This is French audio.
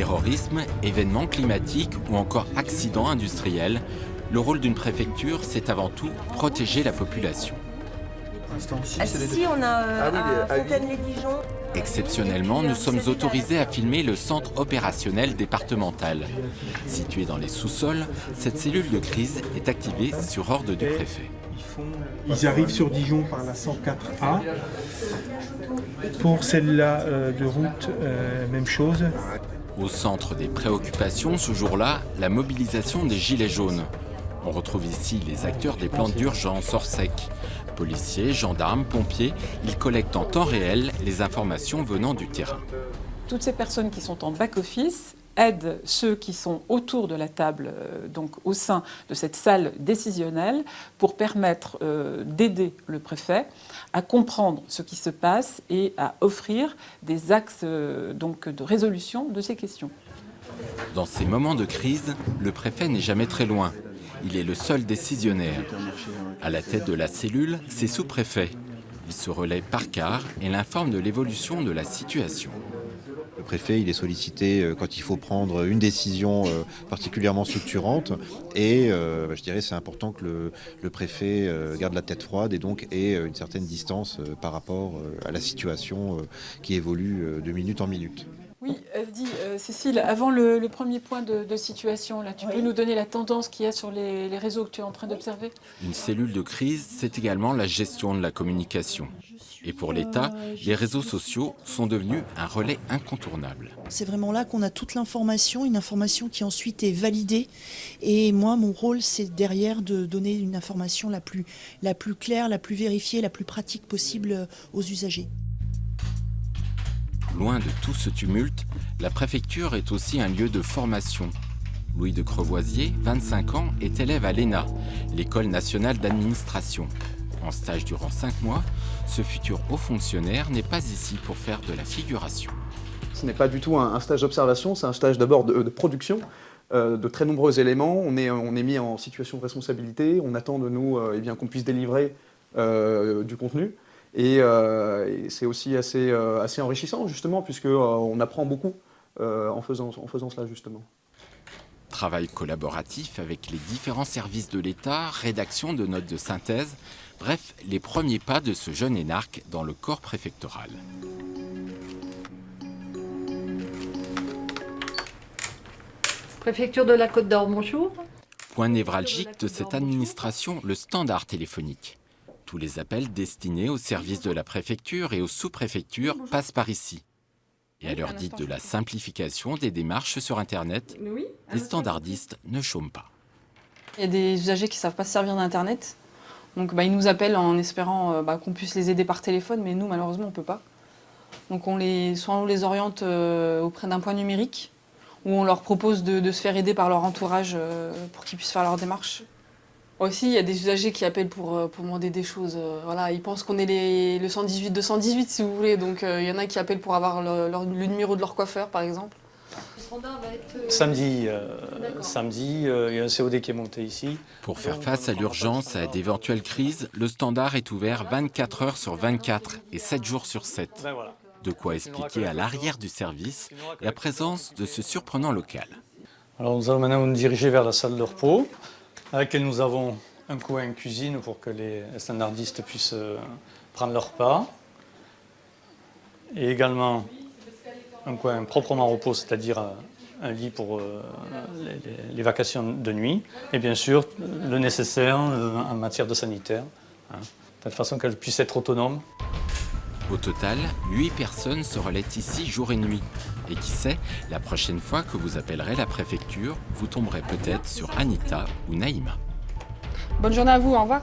Terrorisme, événements climatiques ou encore accidents industriels, le rôle d'une préfecture, c'est avant tout protéger la population. Ici, on a à Fontaine-les-Dijon. Exceptionnellement, nous sommes autorisés à filmer le centre opérationnel départemental. Situé dans les sous-sols, cette cellule de crise est activée sur ordre du préfet. Ils arrivent sur Dijon par la 104A. Pour celle-là de route, même chose. Au centre des préoccupations ce jour-là, la mobilisation des Gilets jaunes. On retrouve ici les acteurs des plans d'urgence hors sec. Policiers, gendarmes, pompiers, ils collectent en temps réel les informations venant du terrain. Toutes ces personnes qui sont en back-office aident ceux qui sont autour de la table, donc au sein de cette salle décisionnelle, pour permettre d'aider le préfet à comprendre ce qui se passe et à offrir des axes donc, de résolution de ces questions. Dans ces moments de crise, le préfet n'est jamais très loin. Il est le seul décisionnaire. À la tête de la cellule, c'est sous-préfet. Il se relaie par quart et l'informe de l'évolution de la situation. Le préfet, il est sollicité quand il faut prendre une décision particulièrement structurante et je dirais c'est important que le préfet garde la tête froide et donc ait une certaine distance par rapport à la situation qui évolue de minute en minute. Oui, Cécile, avant le premier point de situation, là, tu peux nous donner la tendance qu'il y a sur les réseaux que tu es en train d'observer ? Une cellule de crise, c'est également la gestion de la communication. Et pour l'État, les réseaux sociaux sont devenus un relais incontournable. C'est vraiment là qu'on a toute l'information, une information qui ensuite est validée. Et moi, mon rôle, c'est derrière de donner une information la plus claire, la plus vérifiée, la plus pratique possible aux usagers. Loin de tout ce tumulte, la préfecture est aussi un lieu de formation. Louis de Crevoisier, 25 ans, est élève à l'ENA, l'École nationale d'administration. En stage durant 5 mois, ce futur haut fonctionnaire n'est pas ici pour faire de la figuration. Ce n'est pas du tout un stage d'observation, c'est un stage d'abord de production de très nombreux éléments. On est mis en situation de responsabilité, on attend de nous qu'on puisse délivrer du contenu. Et c'est aussi assez enrichissant justement puisqu'on apprend beaucoup en faisant cela justement. Travail collaboratif avec les différents services de l'État, rédaction de notes de synthèse, bref, les premiers pas de ce jeune énarque dans le corps préfectoral. Préfecture de la Côte d'Or, bonjour. Point névralgique de cette administration, le standard téléphonique. Tous les appels destinés aux services de la préfecture et aux sous-préfectures passent par ici. Et à l'heure dite de la simplification des démarches sur Internet, les standardistes ne chôment pas. Il y a des usagers qui ne savent pas se servir d'Internet. Donc ils nous appellent en espérant qu'on puisse les aider par téléphone, mais nous, malheureusement, on ne peut pas. Donc soit on les oriente auprès d'un point numérique, ou on leur propose de se faire aider par leur entourage pour qu'ils puissent faire leur démarche. Aussi, il y a des usagers qui appellent pour demander des choses. Voilà, ils pensent qu'on est le 118-218, si vous voulez. Donc, il y en a qui appellent pour avoir le numéro de leur coiffeur, par exemple. Le standard va être... Samedi, il y a un COD qui est monté ici. Pour faire face à l'urgence et à d'éventuelles crises, le standard est ouvert 24 heures sur 24 et 7 jours sur 7. Voilà. De quoi expliquer à l'arrière du service la présence de ce surprenant local. Alors, nous allons maintenant nous diriger vers la salle de repos, à laquelle nous avons un coin cuisine pour que les standardistes puissent prendre leur repas. Et également un coin proprement repos, c'est-à-dire un lit pour les vacations de nuit. Et bien sûr, le nécessaire en matière de sanitaire, de telle façon qu'elles puissent être autonomes. Au total, 8 personnes se relaient ici jour et nuit. Et qui sait, la prochaine fois que vous appellerez la préfecture, vous tomberez peut-être sur Anita ou Naïma. Bonne journée à vous, au revoir.